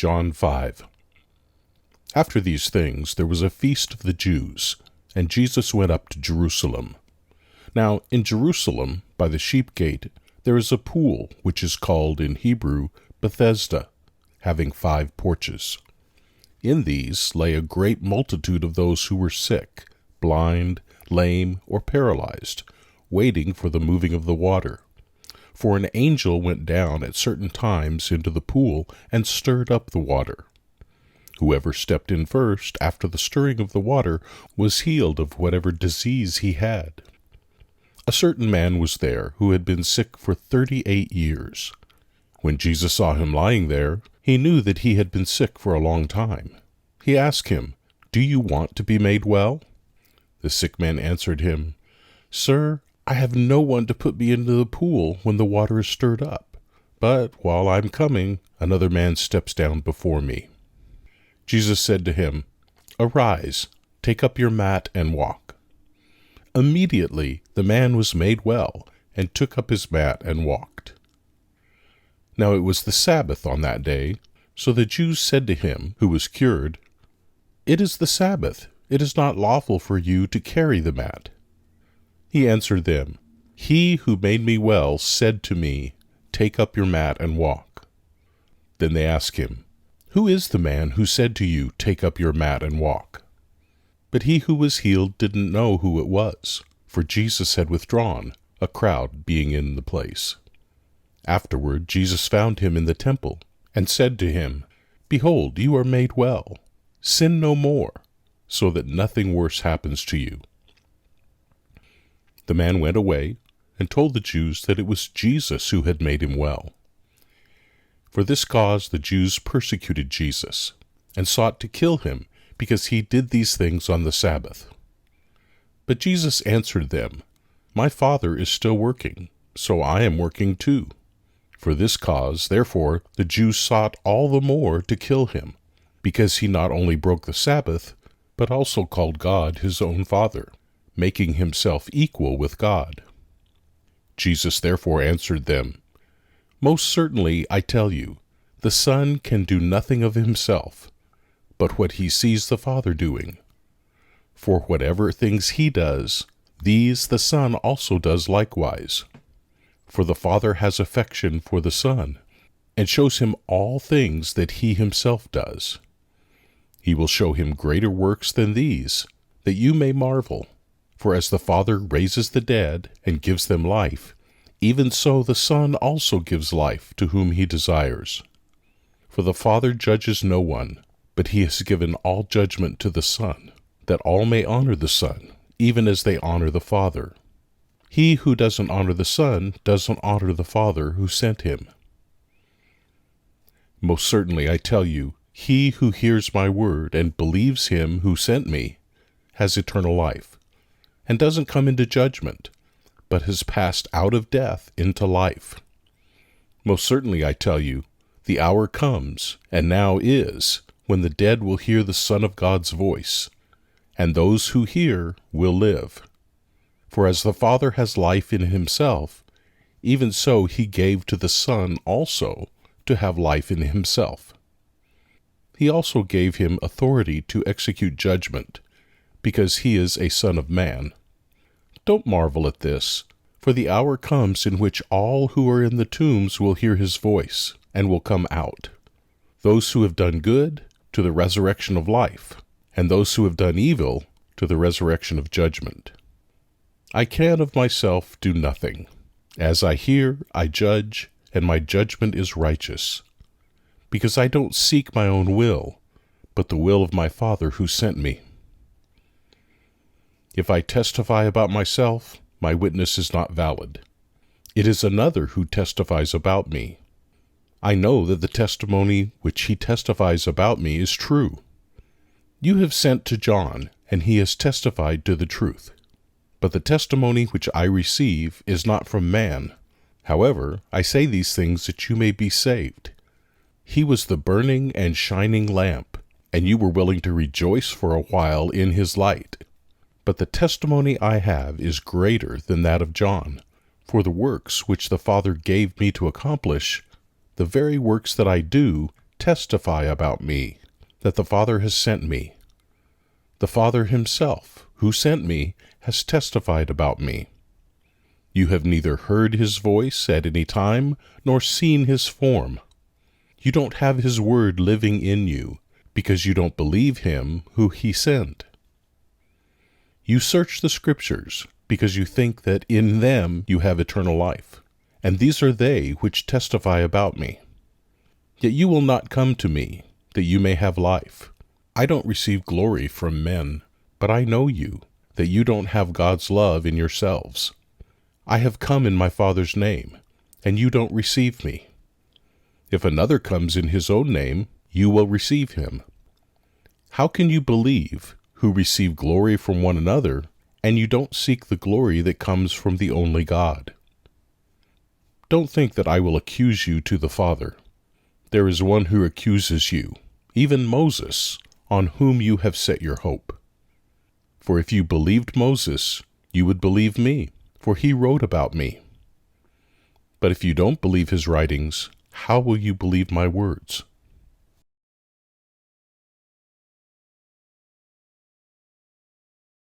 John 5. After these things there was a feast of the Jews, and Jesus went up to Jerusalem. Now in Jerusalem, by the sheep gate, there is a pool, which is called in Hebrew Bethesda, having 5 porches. In these lay a great multitude of those who were sick, blind, lame, or paralyzed, waiting for the moving of the water. For an angel went down at certain times into the pool and stirred up the water. Whoever stepped in first after the stirring of the water was healed of whatever disease he had. A certain man was there who had been sick for 38 years. When Jesus saw him lying there, he knew that he had been sick for a long time. He asked him, "Do you want to be made well?" The sick man answered him, "Sir, I have no one to put me into the pool when the water is stirred up. But while I'm coming, another man steps down before me." Jesus said to him, "Arise, take up your mat and walk." Immediately the man was made well, and took up his mat and walked. Now it was the Sabbath on that day, so the Jews said to him, who was cured, "It is the Sabbath. It is not lawful for you to carry the mat." He answered them, "He who made me well said to me, 'Take up your mat and walk.'" Then they asked him, "Who is the man who said to you, 'Take up your mat and walk'?" But he who was healed didn't know who it was, for Jesus had withdrawn, a crowd being in the place. Afterward Jesus found him in the temple, and said to him, "Behold, you are made well. Sin no more, so that nothing worse happens to you." The man went away and told the Jews that it was Jesus who had made him well. For this cause the Jews persecuted Jesus, and sought to kill him, because he did these things on the Sabbath. But Jesus answered them, "My Father is still working, so I am working too." For this cause, therefore, the Jews sought all the more to kill him, because he not only broke the Sabbath, but also called God his own Father, making himself equal with God. Jesus therefore answered them, "Most certainly I tell you, the Son can do nothing of himself, but what he sees the Father doing. For whatever things he does, these the Son also does likewise. For the Father has affection for the Son, and shows him all things that he himself does. He will show him greater works than these, that you may marvel. For as the Father raises the dead and gives them life, even so the Son also gives life to whom he desires. For the Father judges no one, but he has given all judgment to the Son, that all may honor the Son, even as they honor the Father. He who doesn't honor the Son doesn't honor the Father who sent him. Most certainly I tell you, he who hears my word and believes him who sent me has eternal life, and doesn't come into judgment, but has passed out of death into life. Most certainly I tell you, the hour comes, and now is, when the dead will hear the Son of God's voice, and those who hear will live. For as the Father has life in himself, even so he gave to the Son also to have life in himself. He also gave him authority to execute judgment, because he is a Son of Man. Don't marvel at this, for the hour comes in which all who are in the tombs will hear his voice, and will come out. Those who have done good, to the resurrection of life, and those who have done evil, to the resurrection of judgment. I can of myself do nothing. As I hear, I judge, and my judgment is righteous, because I don't seek my own will, but the will of my Father who sent me. If I testify about myself, my witness is not valid. It is another who testifies about me. I know that the testimony which he testifies about me is true. You have sent to John, and he has testified to the truth. But the testimony which I receive is not from man. However, I say these things that you may be saved. He was the burning and shining lamp, and you were willing to rejoice for a while in his light. But the testimony I have is greater than that of John, for the works which the Father gave me to accomplish, the very works that I do, testify about me, that the Father has sent me. The Father himself, who sent me, has testified about me. You have neither heard his voice at any time, nor seen his form. You don't have his word living in you, because you don't believe him who he sent. You search the Scriptures, because you think that in them you have eternal life, and these are they which testify about me. Yet you will not come to me, that you may have life. I don't receive glory from men, but I know you, that you don't have God's love in yourselves. I have come in my Father's name, and you don't receive me. If another comes in his own name, you will receive him. How can you believe, who receive glory from one another, and you don't seek the glory that comes from the only God? Don't think that I will accuse you to the Father. There is one who accuses you, even Moses, on whom you have set your hope. For if you believed Moses, you would believe me, for he wrote about me. But if you don't believe his writings, how will you believe my words?